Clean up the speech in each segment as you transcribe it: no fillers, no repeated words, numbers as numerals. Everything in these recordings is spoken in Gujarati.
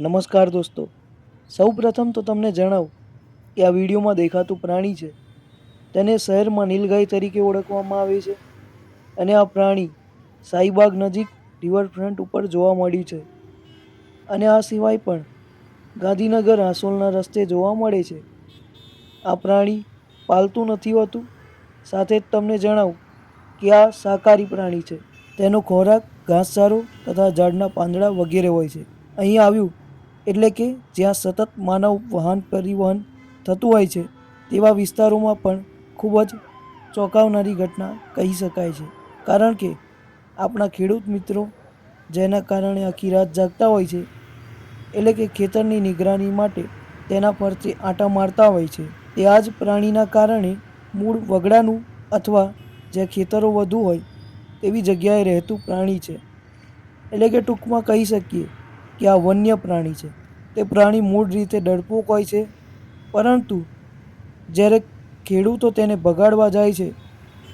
નમસ્કાર દોસ્તો, સૌપ્રથમ તો તમને જણાવું કે આ વિડીયોમાં દેખાતું પ્રાણી છે તેને શહેરમાં નીલગાય તરીકે ઓળખવામાં આવે છે અને આ પ્રાણી શાહીબાગ નજીક રિવરફ્રન્ટ ઉપર જોવા મળ્યું છે અને આ સિવાય પણ ગાંધીનગર હાંસોલના રસ્તે જોવા મળે છે. આ પ્રાણી પાલતું નથી હોતું. સાથે જ તમને જણાવું કે આ શાકાહારી પ્રાણી છે. તેનો ખોરાક ઘાસચારો તથા ઝાડના પાંદડા વગેરે હોય છે. અહીં આવ્યું એટલે કે જ્યાં સતત માનવ વાહન પરિવહન થતું હોય છે તેવા વિસ્તારોમાં પણ ખૂબ જ ચોંકાવનારી ઘટના કહી શકાય છે. કારણ કે આપણા ખેડૂત મિત્રો જેના કારણે આખી રાત જાગતા હોય છે, એટલે કે ખેતરની નિગરાની માટે તેના ફરતે આંટા મારતા હોય છે. તે આ જ પ્રાણીના કારણે મૂળ વગડાનું અથવા જ્યાં ખેતરો વધુ હોય તેવી જગ્યાએ રહેતું પ્રાણી છે. એટલે કે ટૂંકમાં કહી શકીએ કે આ વન્ય પ્રાણી છે. તે પ્રાણી મૂળ રીતે ડરપોક હોય છે, પરંતુ જ્યારે ખેડૂતો તેને ભગાડવા જાય છે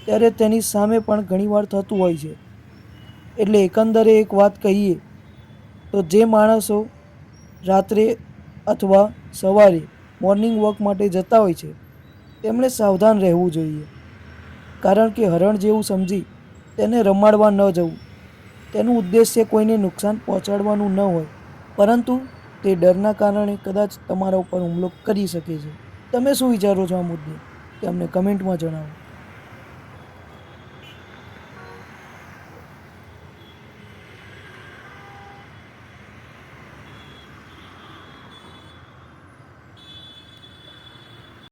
ત્યારે તેની સામે પણ ઘણીવાર થતું હોય છે. એટલે એકંદરે એક વાત કહીએ તો જે માણસો રાત્રે અથવા સવારે મોર્નિંગ વોક માટે જતા હોય છે તેમણે સાવધાન રહેવું જોઈએ. કારણ કે હરણ જેવું સમજી તેને રમાડવા ન જવું. તેનું ઉદ્દેશ્ય કોઈને નુકસાન પહોંચાડવાનું ન હોય, પરંતુ તે ડરના કારણે કદાચ તમારા ઉપર હુમલો કરી શકે છે. તમે શું વિચારો છો આ મુદ્દે તે અમને કમેન્ટમાં જણાવો.